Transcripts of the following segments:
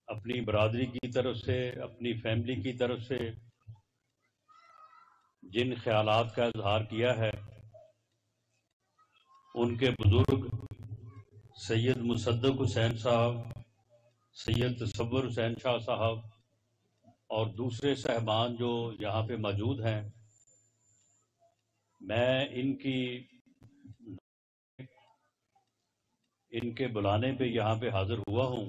اپنی برادری کی طرف سے، اپنی فیملی کی طرف سے جن خیالات کا اظہار کیا ہے، ان کے بزرگ سید مصدق حسین صاحب، سید تصور حسین شاہ صاحب اور دوسرے صاحبان جو یہاں پہ موجود ہیں، میں ان کے بلانے پہ یہاں پہ حاضر ہوا ہوں،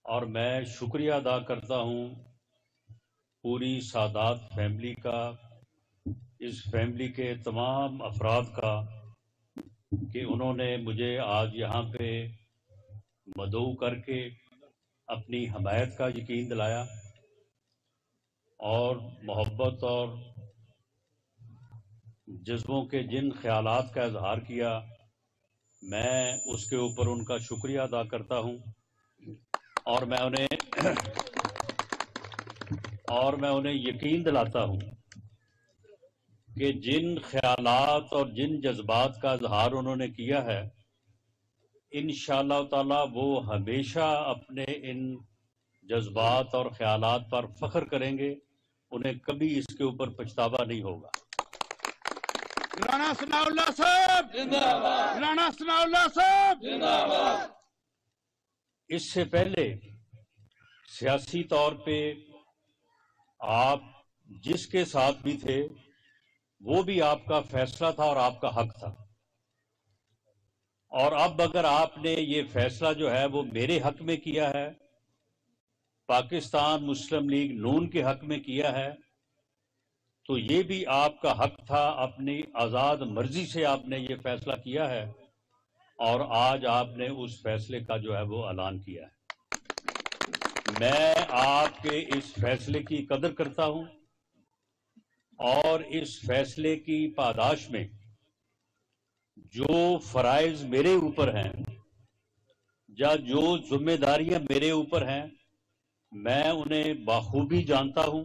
اور میں شکریہ ادا کرتا ہوں پوری سادات فیملی کا، اس فیملی کے تمام افراد کا، کہ انہوں نے مجھے آج یہاں پہ مدعو کر کے اپنی حمایت کا یقین دلایا اور محبت اور جذبوں کے جن خیالات کا اظہار کیا، میں اس کے اوپر ان کا شکریہ ادا کرتا ہوں، اور میں انہیں یقین دلاتا ہوں کہ جن خیالات اور جن جذبات کا اظہار انہوں نے کیا ہے، انشاءاللہ تعالی وہ ہمیشہ اپنے ان جذبات اور خیالات پر فخر کریں گے، انہیں کبھی اس کے اوپر پچھتاوا نہیں ہوگا۔ رانا ثناء اللہ صاحب زندہ باد، رانا ثناء اللہ صاحب زندہ باد۔ اس سے پہلے سیاسی طور پہ آپ جس کے ساتھ بھی تھے وہ بھی آپ کا فیصلہ تھا اور آپ کا حق تھا، اور اب اگر آپ نے یہ فیصلہ جو ہے وہ میرے حق میں کیا ہے، پاکستان مسلم لیگ نون کے حق میں کیا ہے، تو یہ بھی آپ کا حق تھا، اپنی آزاد مرضی سے آپ نے یہ فیصلہ کیا ہے، اور آج آپ نے اس فیصلے کا جو ہے وہ اعلان کیا ہے۔ میں آپ کے اس فیصلے کی قدر کرتا ہوں، اور اس فیصلے کی پاداش میں جو فرائض میرے اوپر ہیں یا جو ذمہ داریاں میرے اوپر ہیں، میں انہیں بخوبی جانتا ہوں،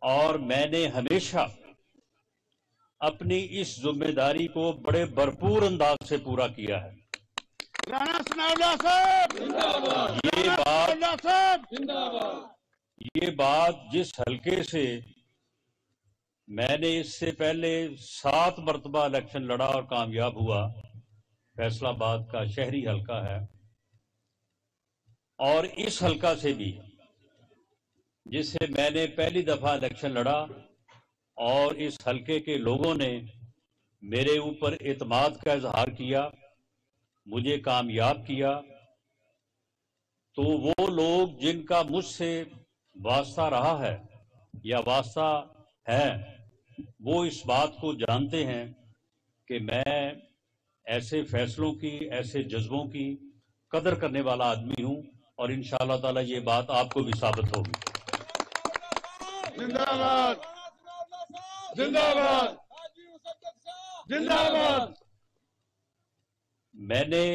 اور میں نے ہمیشہ اپنی اس ذمہ داری کو بڑے بھرپور انداز سے پورا کیا ہے۔ رانا ثناء اللہ صاحب زندہ باد، رانا ثناء اللہ صاحب زندہ باد۔ یہ بات جس حلقے سے میں نے اس سے پہلے 7 مرتبہ الیکشن لڑا اور کامیاب ہوا، فیصل آباد کا شہری حلقہ ہے، اور اس حلقہ سے بھی جس سے میں نے پہلی دفعہ الیکشن لڑا، اور اس حلقے کے لوگوں نے میرے اوپر اعتماد کا اظہار کیا، مجھے کامیاب کیا، تو وہ لوگ جن کا مجھ سے واسطہ رہا ہے یا واسطہ ہے، وہ اس بات کو جانتے ہیں کہ میں ایسے فیصلوں کی، ایسے جذبوں کی قدر کرنے والا آدمی ہوں، اور انشاءاللہ تعالی یہ بات آپ کو بھی ثابت ہوگی۔ زندہ باد، زندہ باد، زندہ باد۔ میں نے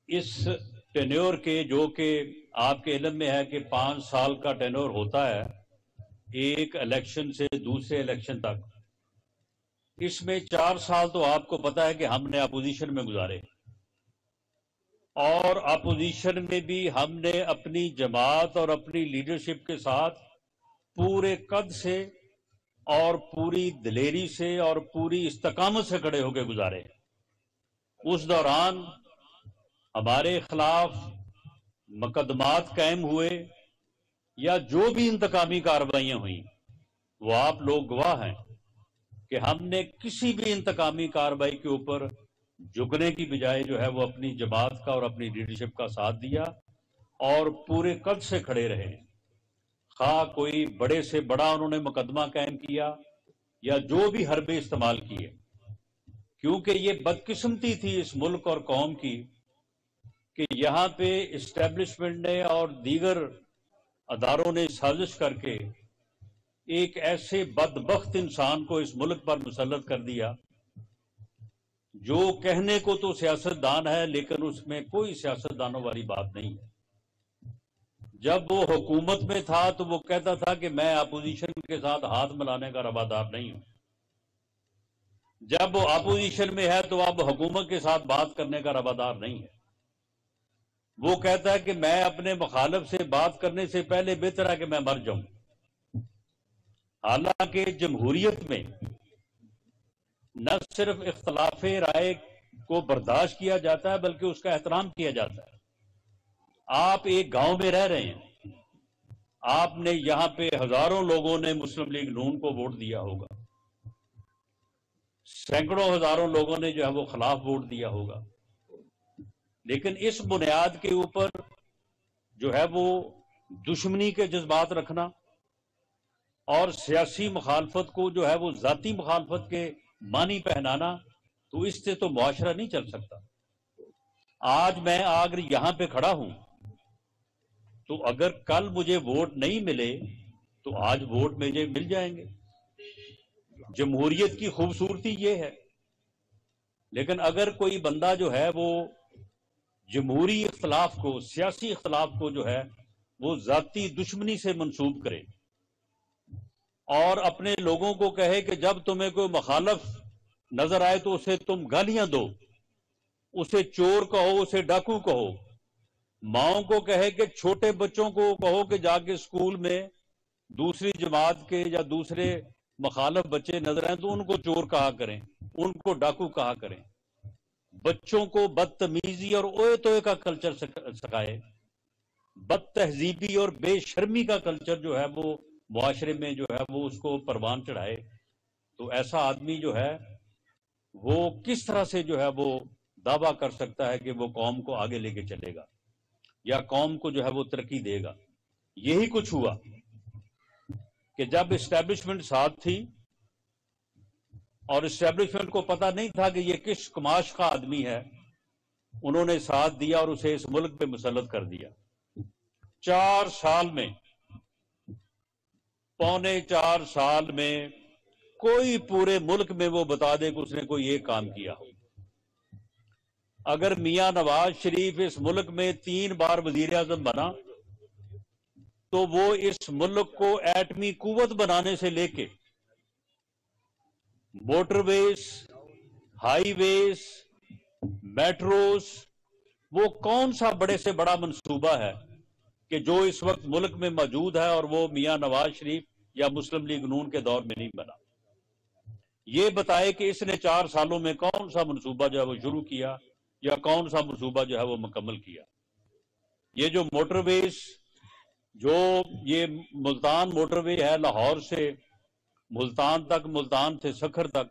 اس ٹینیور کے، جو کہ آپ کے علم میں ہے کہ 5 سال کا ٹینیور ہوتا ہے ایک الیکشن سے دوسرے الیکشن تک، اس میں 4 سال تو آپ کو پتا ہے کہ ہم نے اپوزیشن میں گزارے، اور اپوزیشن میں بھی ہم نے اپنی جماعت اور اپنی لیڈرشپ کے ساتھ پورے قد سے اور پوری دلیری سے اور پوری استقامت سے کھڑے ہو کے گزارے۔ اس دوران ہمارے خلاف مقدمات قائم ہوئے یا جو بھی انتقامی کارروائیاں ہوئیں، وہ آپ لوگ گواہ ہیں کہ ہم نے کسی بھی انتقامی کارروائی کے اوپر جھکنے کی بجائے جو ہے وہ اپنی جماعت کا اور اپنی لیڈرشپ کا ساتھ دیا اور پورے قد سے کھڑے رہے، خواہ کوئی بڑے سے بڑا انہوں نے مقدمہ قائم کیا یا جو بھی حربے استعمال کیے، کیونکہ یہ بدقسمتی تھی اس ملک اور قوم کی کہ یہاں پہ اسٹیبلشمنٹ نے اور دیگر اداروں نے سازش کر کے ایک ایسے بدبخت انسان کو اس ملک پر مسلط کر دیا جو کہنے کو تو سیاست دان ہے لیکن اس میں کوئی سیاست دانوں والی بات نہیں ہے۔ جب وہ حکومت میں تھا تو وہ کہتا تھا کہ میں اپوزیشن کے ساتھ ہاتھ ملانے کا روادار نہیں ہوں، جب وہ اپوزیشن میں ہے تو اب حکومت کے ساتھ بات کرنے کا روادار نہیں ہے۔ وہ کہتا ہے کہ میں اپنے مخالف سے بات کرنے سے پہلے بہتر ہے کہ میں مر جاؤں. حالانکہ جمہوریت میں نہ صرف اختلاف رائے کو برداشت کیا جاتا ہے بلکہ اس کا احترام کیا جاتا ہے. آپ ایک گاؤں میں رہ رہے ہیں, آپ نے یہاں پہ ہزاروں لوگوں نے مسلم لیگ نون کو ووٹ دیا ہوگا, سینکڑوں ہزاروں لوگوں نے جو ہے وہ خلاف ووٹ دیا ہوگا, لیکن اس بنیاد کے اوپر جو ہے وہ دشمنی کے جذبات رکھنا اور سیاسی مخالفت کو جو ہے وہ ذاتی مخالفت کے معنی پہنانا, تو اس سے تو معاشرہ نہیں چل سکتا. آج میں اگر یہاں پہ کھڑا ہوں تو اگر کل مجھے ووٹ نہیں ملے تو آج ووٹ مجھے مل جائیں گے. جمہوریت کی خوبصورتی یہ ہے. لیکن اگر کوئی بندہ جو ہے وہ جمہوری اختلاف کو, سیاسی اختلاف کو جو ہے وہ ذاتی دشمنی سے منسوب کرے اور اپنے لوگوں کو کہے کہ جب تمہیں کوئی مخالف نظر آئے تو اسے تم گالیاں دو, اسے چور کہو, اسے ڈاکو کہو, ماؤں کو کہے کہ چھوٹے بچوں کو کہو کہ جا کے اسکول میں دوسری جماعت کے یا دوسرے مخالف بچے نظر آئیں تو ان کو چور کہا کریں, ان کو ڈاکو کہا کریں, بچوں کو بدتمیزی اور اوئے توئے کا کلچر سکھائے, بد تہذیبی اور بے شرمی کا کلچر جو ہے وہ معاشرے میں جو ہے وہ اس کو پروان چڑھائے, تو ایسا آدمی جو ہے وہ کس طرح سے جو ہے وہ دعویٰ کر سکتا ہے کہ وہ قوم کو آگے لے کے چلے گا یا قوم کو جو ہے وہ ترقی دے گا. یہی کچھ ہوا کہ جب اسٹیبلشمنٹ ساتھ تھی اور اسٹیبلشمنٹ کو پتہ نہیں تھا کہ یہ کس کماش کا آدمی ہے, انہوں نے ساتھ دیا اور اسے اس ملک پہ مسلط کر دیا. 4 سال میں, پونے 4 سال میں کوئی پورے ملک میں وہ بتا دے کہ اس نے کوئی ایک کام کیا ہو. اگر میاں نواز شریف اس ملک میں 3 بار وزیر اعظم بنا تو وہ اس ملک کو ایٹمی قوت بنانے سے لے کے موٹر ویز, ہائی ویز, میٹروز, وہ کون سا بڑے سے بڑا منصوبہ ہے کہ جو اس وقت ملک میں موجود ہے اور وہ میاں نواز شریف یا مسلم لیگ نون کے دور میں نہیں بنا. یہ بتائے کہ اس نے 4 سالوں میں کون سا منصوبہ جو ہے وہ شروع کیا یا کون سا منصوبہ جو ہے وہ مکمل کیا. یہ جو موٹر ویز, جو یہ ملتان موٹر وے ہے لاہور سے ملتان تک, ملتان سے سکھر تک,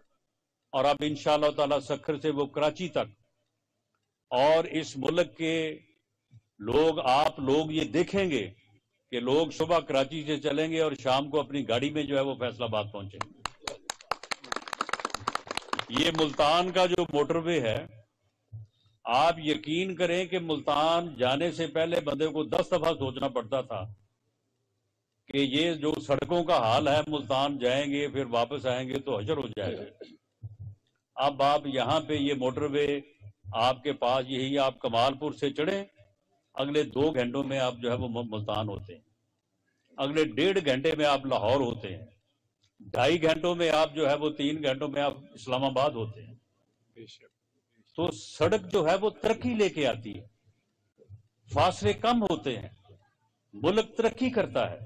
اور اب انشاءاللہ تعالی سکھر سے وہ کراچی تک, اور اس ملک کے لوگ, آپ لوگ یہ دیکھیں گے کہ لوگ صبح کراچی سے چلیں گے اور شام کو اپنی گاڑی میں جو ہے وہ فیصل آباد پہنچیں گے. یہ ملتان کا جو موٹر وے ہے, آپ یقین کریں کہ ملتان جانے سے پہلے بندے کو 10 دفعہ سوچنا پڑتا تھا کہ یہ جو سڑکوں کا حال ہے, ملتان جائیں گے پھر واپس آئیں گے تو حشر ہو جائے گا. اب آپ یہاں پہ یہ موٹر وے آپ کے پاس, یہی آپ کمال پور سے چڑھیں, اگلے 2 گھنٹوں میں آپ جو ہے وہ ملتان ہوتے ہیں, اگلے 1.5 گھنٹے میں آپ لاہور ہوتے ہیں, 2.5 گھنٹوں میں آپ جو ہے وہ 3 گھنٹوں میں آپ اسلام آباد ہوتے ہیں. تو سڑک جو ہے وہ ترقی لے کے آتی ہے, فاصلے کم ہوتے ہیں, ملک ترقی کرتا ہے.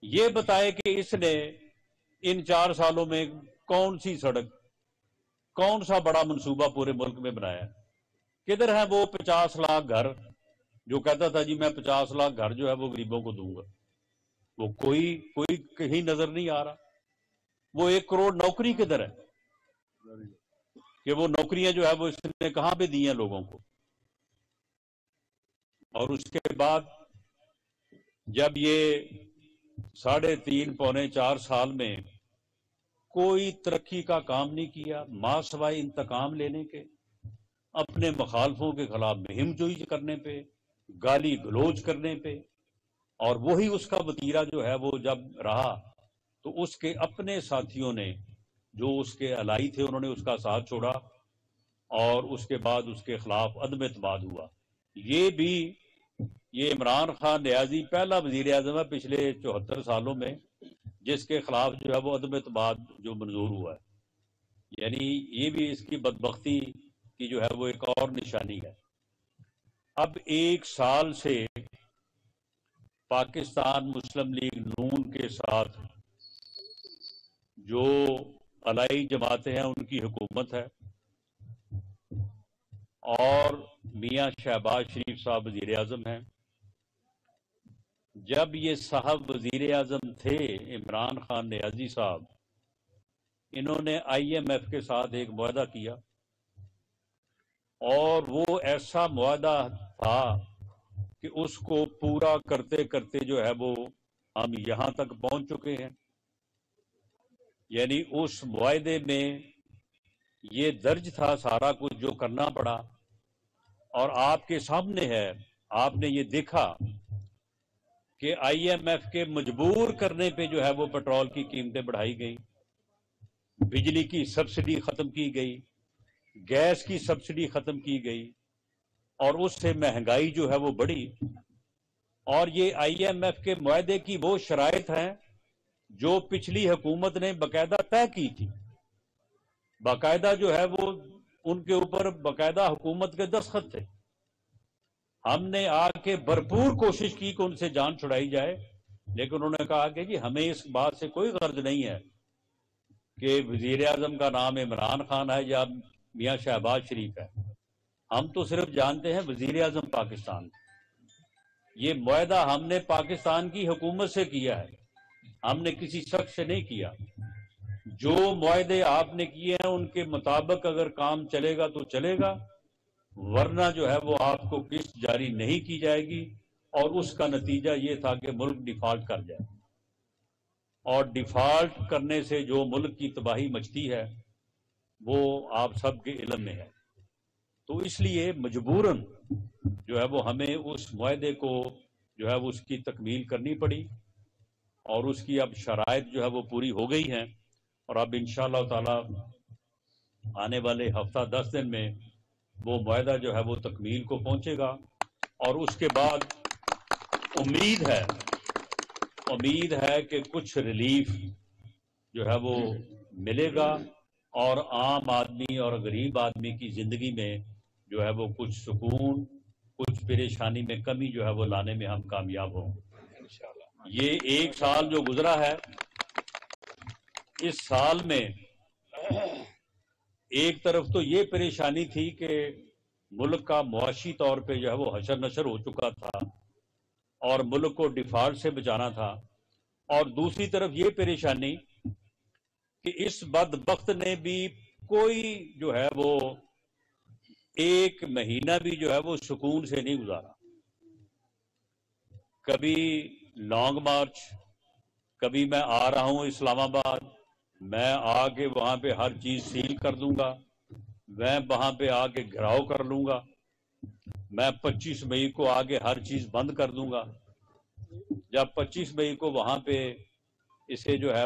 یہ بتائے کہ اس نے ان 4 سالوں میں کون سی سڑک, کون سا بڑا منصوبہ پورے ملک میں بنایا. کدھر ہے وہ 50 لاکھ گھر جو کہتا تھا جی میں 50 لاکھ گھر جو ہے وہ غریبوں کو دوں گا, وہ کوئی کہیں نظر نہیں آ رہا. وہ 1 کروڑ نوکری کدھر ہے کہ وہ نوکریاں جو ہے وہ اس نے کہاں پہ دی ہیں لوگوں کو. اور اس کے بعد جب یہ 3.5 پونے 4 سال میں کوئی ترقی کا کام نہیں کیا, ماں سوائے انتقام لینے کے, اپنے مخالفوں کے خلاف مہم جوئی کرنے پہ, گالی گلوچ کرنے پہ, اور وہی اس کا وتیرہ جو ہے وہ جب رہا تو اس کے اپنے ساتھیوں نے جو اس کے الائی تھے انہوں نے اس کا ساتھ چھوڑا اور اس کے بعد اس کے خلاف عدم اعتماد ہوا. یہ عمران خان نیازی پہلا وزیر اعظم ہے پچھلے 74 سالوں میں جس کے خلاف جو ہے وہ عدم اعتماد جو منظور ہوا ہے. یعنی یہ بھی اس کی بدبختی کی جو ہے وہ ایک اور نشانی ہے. اب ایک سال سے پاکستان مسلم لیگ نون کے ساتھ جو علائی جماعتیں ہیں ان کی حکومت ہے، اور میاں شہباز شریف صاحب وزیر اعظم ہیں۔ جب یہ صاحب وزیر اعظم تھے عمران خان نیازی صاحب، انہوں نے IMF کے ساتھ ایک معاہدہ کیا، اور وہ ایسا معاہدہ تھا کہ اس کو پورا کرتے کرتے جو ہے وہ ہم یہاں تک پہنچ چکے ہیں۔ یعنی اس معاہدے میں یہ درج تھا سارا کچھ جو کرنا پڑا، اور آپ کے سامنے ہے، آپ نے یہ دیکھا کہ IMF کے مجبور کرنے پہ جو ہے وہ پیٹرول کی قیمتیں بڑھائی گئی، بجلی کی سبسڈی ختم کی گئی، گیس کی سبسڈی ختم کی گئی، اور اس سے مہنگائی جو ہے وہ بڑھی۔ اور یہ IMF کے معاہدے کی وہ شرائط ہیں جو پچھلی حکومت نے باقاعدہ طے کی تھی، باقاعدہ جو ہے وہ ان کے اوپر باقاعدہ حکومت کے دستخط تھے۔ ہم نے آ کے بھرپور کوشش کی کہ ان سے جان چھڑائی جائے، لیکن انہوں نے کہا کہ جی ہمیں اس بات سے کوئی غرض نہیں ہے کہ وزیر اعظم کا نام عمران خان ہے یا میاں شہباز شریف ہے، ہم تو صرف جانتے ہیں وزیر اعظم پاکستان۔ یہ معاہدہ ہم نے پاکستان کی حکومت سے کیا ہے، ہم نے کسی شخص سے نہیں کیا۔ جو معاہدے آپ نے کیے ہیں ان کے مطابق اگر کام چلے گا تو چلے گا، ورنہ جو ہے وہ آپ کو قسط جاری نہیں کی جائے گی، اور اس کا نتیجہ یہ تھا کہ ملک ڈیفالٹ کر جائے، اور ڈیفالٹ کرنے سے جو ملک کی تباہی مچتی ہے وہ آپ سب کے علم میں ہے۔ تو اس لیے مجبوراً جو ہے وہ ہمیں اس معاہدے کو جو ہے وہ اس کی تکمیل کرنی پڑی، اور اس کی اب شرائط جو ہے وہ پوری ہو گئی ہیں، اور اب انشاءاللہ تعالی آنے والے ہفتہ 10 دن میں وہ معاہدہ جو ہے وہ تکمیل کو پہنچے گا، اور اس کے بعد امید ہے کہ کچھ ریلیف جو ہے وہ ملے گا، اور عام آدمی اور غریب آدمی کی زندگی میں جو ہے وہ کچھ سکون، کچھ پریشانی میں کمی جو ہے وہ لانے میں ہم کامیاب ہوں انشاءاللہ۔ یہ ایک سال جو گزرا ہے، اس سال میں ایک طرف تو یہ پریشانی تھی کہ ملک کا معاشی طور پہ جو ہے وہ حشر نشر ہو چکا تھا، اور ملک کو ڈیفالٹ سے بچانا تھا، اور دوسری طرف یہ پریشانی کہ اس بدبخت نے بھی کوئی جو ہے وہ ایک مہینہ بھی جو ہے وہ سکون سے نہیں گزارا۔ کبھی لانگ مارچ، کبھی میں آ رہا ہوں اسلام آباد، میں آ کے وہاں پہ ہر چیز سیل کر دوں گا، میں وہاں پہ آ کے گھراؤ کر لوں گا، میں 25 مئی کو آگے ہر چیز بند کر دوں گا۔ جب 25 مئی کو وہاں پہ اسے جو ہے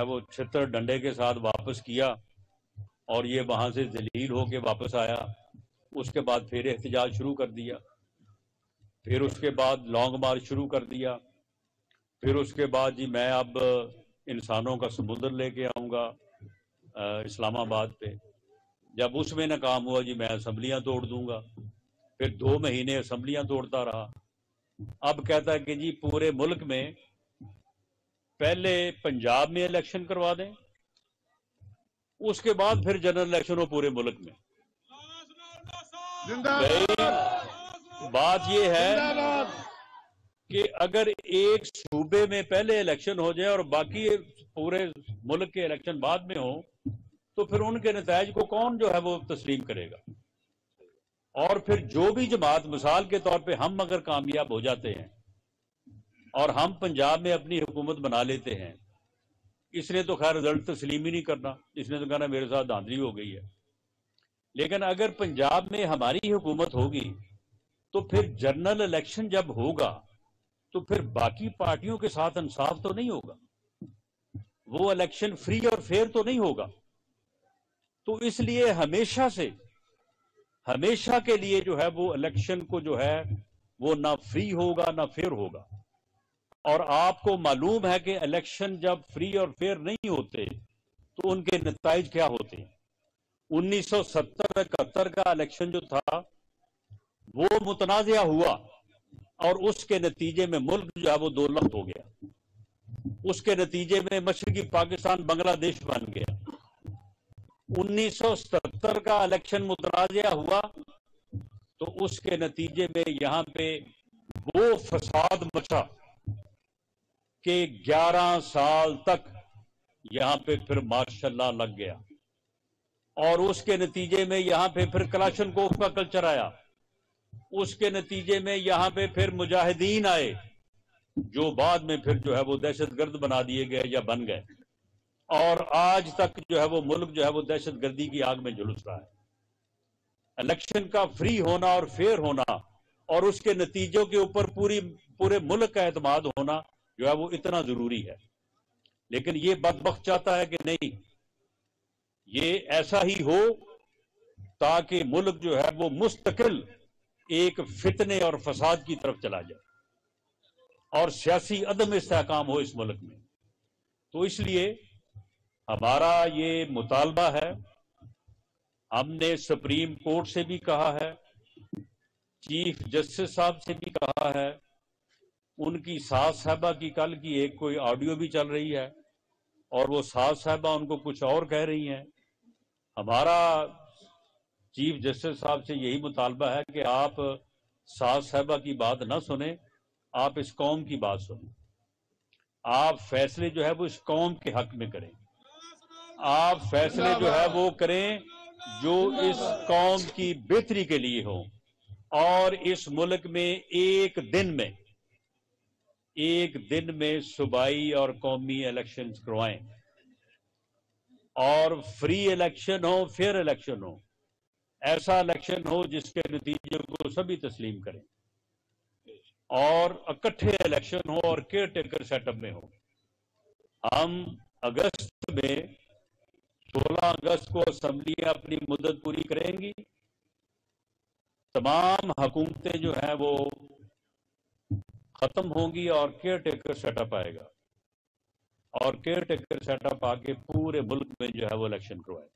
وہ چھتر ڈنڈے کے ساتھ واپس کیا، اور یہ وہاں سے ذلیل ہو کے واپس آیا، اس کے بعد پھر احتجاج شروع کر دیا، پھر اس کے بعد لانگ مارچ شروع کر دیا، پھر اس کے بعد جی میں اب انسانوں کا سمندر لے کے آؤں گا اسلام آباد پہ۔ جب اس میں ناکام ہوا جی میں اسمبلیاں توڑ دوں گا، پھر 2 مہینے اسمبلیاں توڑتا رہا۔ اب کہتا ہے کہ جی پورے ملک میں پہلے پنجاب میں الیکشن کروا دیں، اس کے بعد پھر جنرل الیکشن ہو پورے ملک میں۔ بات یہ ہے کہ اگر ایک صوبے میں پہلے الیکشن ہو جائے اور باقی پورے ملک کے الیکشن بعد میں ہو، تو پھر ان کے نتائج کو کون جو ہے وہ تسلیم کرے گا؟ اور پھر جو بھی جماعت، مثال کے طور پہ ہم اگر کامیاب ہو جاتے ہیں اور ہم پنجاب میں اپنی حکومت بنا لیتے ہیں، اس نے تو خیر رزلٹ تسلیم ہی نہیں کرنا، اس نے تو کہنا میرے ساتھ دھاندلی ہو گئی ہے۔ لیکن اگر پنجاب میں ہماری حکومت ہوگی تو پھر جنرل الیکشن جب ہوگا تو پھر باقی پارٹیوں کے ساتھ انصاف تو نہیں ہوگا، وہ الیکشن فری اور فیئر تو نہیں ہوگا۔ تو اس لیے ہمیشہ کے لیے جو ہے وہ الیکشن کو جو ہے وہ نہ فری ہوگا نہ فیئر ہوگا۔ اور آپ کو معلوم ہے کہ الیکشن جب فری اور فیئر نہیں ہوتے تو ان کے نتائج کیا ہوتے ہیں؟ 1970-71 کا الیکشن جو تھا وہ متنازع ہوا اور اس کے نتیجے میں ملک جو ہے وہ دو لخت ہو گیا. اس کے نتیجے میں مشرقی پاکستان بنگلہ دیش بن گیا. 1977 کا الیکشن متنازع ہوا تو اس کے نتیجے میں یہاں پہ وہ فساد مچا کہ 11 سال تک یہاں پہ پھر ماشاء اللہ لگ گیا. اور اس کے نتیجے میں یہاں پہ پھر کلاشن کوف کا کلچر آیا. اس کے نتیجے میں یہاں پہ پھر مجاہدین آئے جو بعد میں پھر جو ہے وہ دہشت گرد بنا دیے گئے یا بن گئے. اور آج تک جو ہے وہ ملک جو ہے وہ دہشت گردی کی آگ میں جھلس رہا ہے. الیکشن کا فری ہونا اور فیئر ہونا اور اس کے نتیجوں کے اوپر پورے ملک کا اعتماد ہونا جو ہے وہ اتنا ضروری ہے. لیکن یہ بدبخت چاہتا ہے کہ نہیں، یہ ایسا ہی ہو تاکہ ملک جو ہے وہ مستقل ایک فتنے اور فساد کی طرف چلا جائے اور سیاسی عدم استحکام ہو اس ملک میں. تو اس لیے ہمارا یہ مطالبہ ہے، ہم نے سپریم کورٹ سے بھی کہا ہے، چیف جسٹس صاحب سے بھی کہا ہے، ان کی ساس صاحبہ کی کل کی ایک کوئی آڈیو بھی چل رہی ہے اور وہ ساس صاحبہ ان کو کچھ اور کہہ رہی ہیں. ہمارا چیف جسٹس صاحب سے یہی مطالبہ ہے کہ آپ ساس صاحبہ کی بات نہ سنیں، آپ اس قوم کی بات سنیں. آپ فیصلے جو ہے وہ اس قوم کے حق میں کریں. آپ فیصلے جو ہے وہ کریں جو اس قوم کی بہتری کے لیے ہوں اور اس ملک میں ایک دن میں صوبائی اور قومی الیکشنز کروائیں اور فری الیکشن ہو، فیئر الیکشن ہو، ایسا الیکشن ہو جس کے نتیجے کو سبھی تسلیم کریں اور اکٹھے الیکشن ہو اور کیئر ٹیکر سیٹ اپ میں ہو. ہم اگست میں 16 اگست کو اسمبلیاں اپنی مدت پوری کریں گی. تمام حکومتیں جو ہیں وہ ختم ہوں گی اور کیئر ٹیکر سیٹ اپ آئے گا اور کیئر ٹیکر سیٹ اپ آ کے پورے ملک میں جو ہے وہ الیکشن کروائے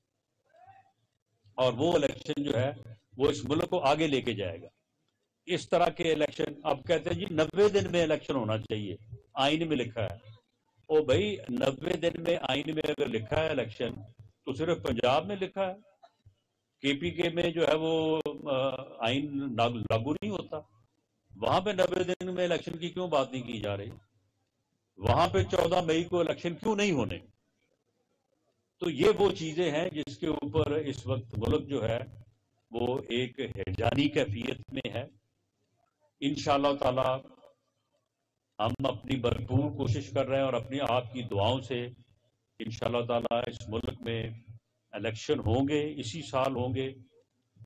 اور وہ الیکشن جو ہے وہ اس ملک کو آگے لے کے جائے گا. اس طرح کے الیکشن اب کہتے ہیں جی 90 دن میں الیکشن ہونا چاہیے، آئین میں لکھا ہے. او بھائی 90 دن میں آئین میں اگر لکھا ہے الیکشن تو صرف پنجاب میں لکھا ہے، کے پی کے میں جو ہے وہ آئین لاگو نہیں ہوتا. وہاں پہ 90 دن میں الیکشن کی کیوں بات نہیں کی جا رہی؟ وہاں پہ 14 مئی کو الیکشن کیوں نہیں ہونے؟ تو یہ وہ چیزیں ہیں جس کے اوپر اس وقت ملک جو ہے وہ ایک ہیجانی کیفیت میں ہے. انشاءاللہ تعالی ہم اپنی بھرپور کوشش کر رہے ہیں اور اپنی آپ کی دعاؤں سے انشاءاللہ تعالی اس ملک میں الیکشن ہوں گے، اسی سال ہوں گے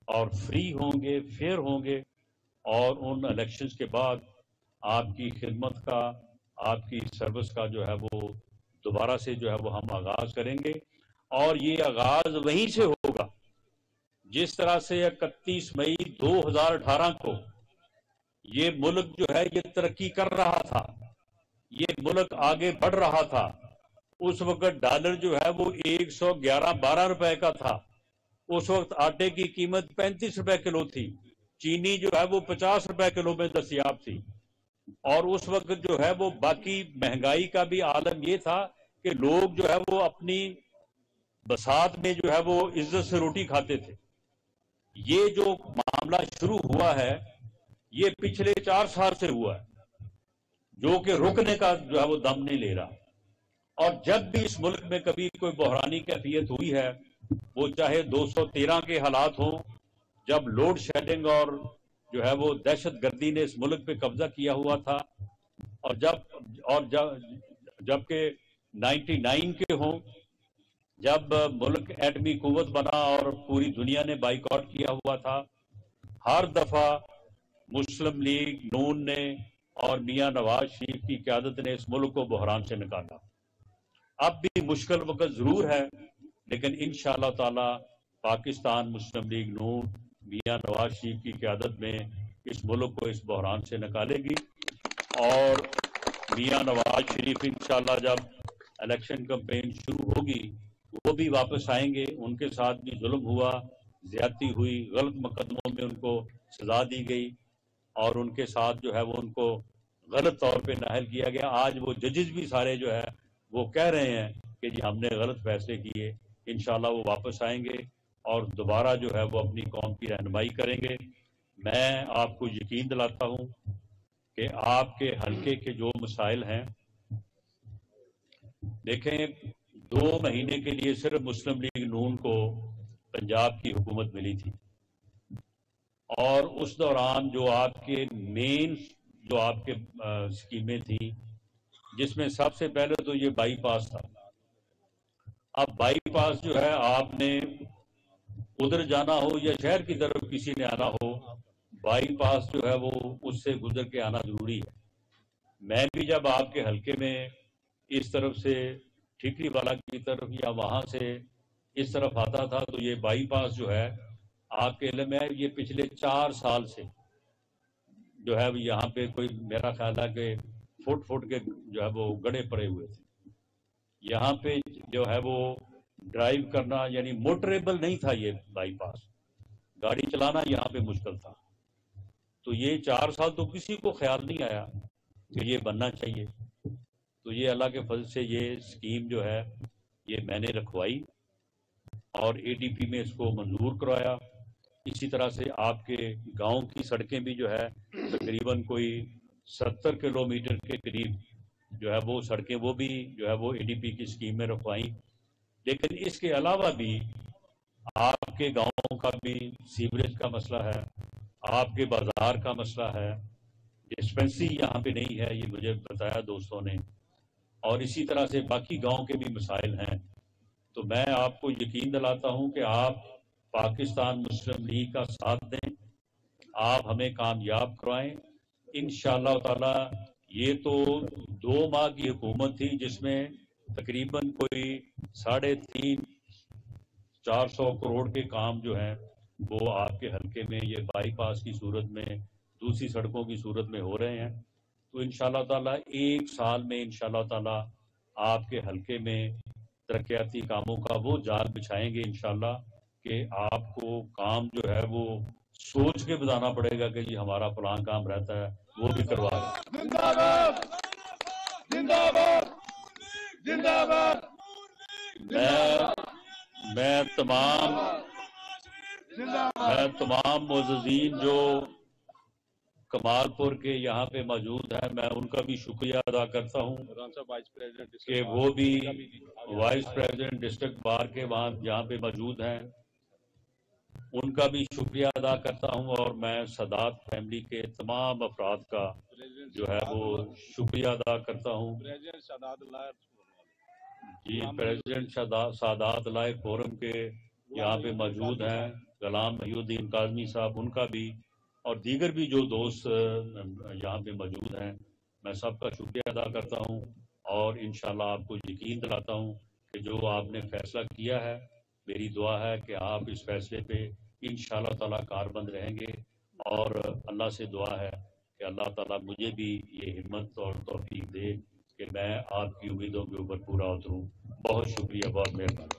اور فری ہوں گے، فیئر ہوں گے اور ان الیکشنز کے بعد آپ کی خدمت کا، آپ کی سروس کا جو ہے وہ دوبارہ سے جو ہے وہ ہم آغاز کریں گے. اور یہ آغاز وہیں سے ہوگا جس طرح سے 31 مئی 2018 کو یہ ملک جو ہے یہ ترقی کر رہا تھا، یہ ملک آگے بڑھ رہا تھا. اس وقت ڈالر جو ہے وہ 111-12 روپے کا تھا. اس وقت آٹے کی قیمت 35 روپے کلو تھی، چینی جو ہے وہ 50 روپے کلو میں دستیاب تھی. اور اس وقت جو ہے وہ باقی مہنگائی کا بھی عالم یہ تھا کہ لوگ جو ہے وہ اپنی بساط میں جو ہے وہ عزت سے روٹی کھاتے تھے. یہ جو معاملہ شروع ہوا ہے یہ پچھلے 4 سال سے ہوا ہے جو کہ رکنے کا جو ہے وہ دم نہیں لے رہا. اور جب بھی اس ملک میں کبھی کوئی بحرانی کیفیت ہوئی ہے، وہ چاہے 213 کے حالات ہوں جب لوڈ شیڈنگ اور جو ہے وہ دہشت گردی نے اس ملک پہ قبضہ کیا ہوا تھا، اور جب کہ 99 کے ہوں جب ملک ایٹمی قوت بنا اور پوری دنیا نے بائیکاٹ کیا ہوا تھا. ہر دفعہ مسلم لیگ نون نے اور میاں نواز شریف کی قیادت نے اس ملک کو بحران سے نکالا. اب بھی مشکل وقت ضرور ہے لیکن انشاءاللہ تعالی پاکستان مسلم لیگ نون میاں نواز شریف کی قیادت میں اس ملک کو اس بحران سے نکالے گی. اور میاں نواز شریف انشاءاللہ جب الیکشن کمپین شروع ہوگی وہ بھی واپس آئیں گے. ان کے ساتھ بھی ظلم ہوا, زیادتی ہوئی, غلط مقدموں میں ان کو سزا دی گئی اور ان کے ساتھ جو ہے وہ ان کو غلط طور پہ نااہل کیا گیا. آج وہ ججز بھی سارے جو ہے وہ کہہ رہے ہیں کہ جی ہم نے غلط فیصلے کیے. انشاءاللہ وہ واپس آئیں گے اور دوبارہ جو ہے وہ اپنی قوم کی رہنمائی کریں گے. میں آپ کو یقین دلاتا ہوں کہ آپ کے حلقے کے جو مسائل ہیں, دیکھیں 2 مہینے کے لیے صرف مسلم لیگ نون کو پنجاب کی حکومت ملی تھی اور اس دوران جو آپ کے مین جو آپ کے اسکیمیں تھیں, جس میں سب سے پہلے تو یہ بائی پاس تھا. اب بائی پاس جو ہے آپ نے ادھر جانا ہو یا شہر کی طرف کسی نے آنا ہو, بائی پاس جو ہے وہ اس سے گزر کے آنا ضروری ہے. میں بھی جب آپ کے حلقے میں اس طرف سے ٹھیکری والا کی طرف یا وہاں سے اس طرف آتا تھا تو یہ بائی پاس جو ہے آپ کے علم ہے یہ پچھلے 4 سال سے جو ہے یہاں پہ کوئی میرا خیال ہے کہ فٹ کے جو ہے وہ گڑے پڑے ہوئے تھے. یہاں پہ جو ہے وہ ڈرائیو کرنا یعنی موٹریبل نہیں تھا یہ بائی پاس, گاڑی چلانا یہاں پہ مشکل تھا. تو یہ 4 سال تو کسی کو خیال نہیں آیا کہ یہ بننا چاہیے. تو یہ اللہ کے فضل سے یہ اسکیم جو ہے یہ میں نے رکھوائی اور ADP میں اس کو منظور کروایا. اسی طرح سے آپ کے گاؤں کی سڑکیں بھی جو ہے تقریباً کوئی 70 کلومیٹر کے قریب جو ہے وہ سڑکیں وہ بھی جو ہے وہ ADP کی اسکیم میں رکھوائیں. لیکن اس کے علاوہ بھی آپ کے گاؤں کا بھی سیوریج کا مسئلہ ہے, آپ کے بازار کا مسئلہ ہے, ڈسپنسری یہاں پہ نہیں ہے, یہ مجھے بتایا دوستوں نے, اور اسی طرح سے باقی گاؤں کے بھی مسائل ہیں. تو میں آپ کو یقین دلاتا ہوں کہ آپ پاکستان مسلم لیگ کا ساتھ دیں, آپ ہمیں کامیاب کروائیں انشاءاللہ تعالی. یہ تو 2 ماہ کی حکومت تھی جس میں تقریباً کوئی 350-400 کروڑ کے کام جو ہیں وہ آپ کے حلقے میں یہ بائی پاس کی صورت میں دوسری سڑکوں کی صورت میں ہو رہے ہیں. تو انشاءاللہ تعالی 1 سال میں انشاءاللہ تعالی آپ کے حلقے میں ترقیاتی کاموں کا وہ جال بچھائیں گے انشاءاللہ کہ آپ کو کام جو ہے وہ سوچ کے بتانا پڑے گا کہ جی ہمارا فلاں کام رہتا ہے وہ بھی کروا دیں. زندہ باد زندہ باد زندہ باد. میں تمام معززین جو کمال پور کے یہاں پہ موجود ہیں میں ان کا بھی شکریہ ادا کرتا ہوں کہ وہ بھی وائس پریزیڈنٹ ڈسٹرکٹ بار کے وہاں جہاں پہ موجود ہیں ان کا بھی شکریہ ادا کرتا ہوں. اور میں سادات فیملی کے تمام افراد کا جو ہے وہ شکریہ ادا کرتا ہوں. جی پریزیڈنٹ سادات لائف فورم کے یہاں پہ موجود ہیں غلام محی الدین کاظمی صاحب, ان کا بھی اور دیگر بھی جو دوست یہاں پہ موجود ہیں میں سب کا شکریہ ادا کرتا ہوں. اور انشاءاللہ آپ کو یقین دلاتا ہوں کہ جو آپ نے فیصلہ کیا ہے میری دعا ہے کہ آپ اس فیصلے پہ انشاءاللہ تعالیٰ کاربند رہیں گے. اور اللہ سے دعا ہے کہ اللہ تعالیٰ مجھے بھی یہ ہمت اور توفیق دے کہ میں آپ کی امیدوں کے اوپر پورا اتروں. بہت شکریہ, بہت مہربانی.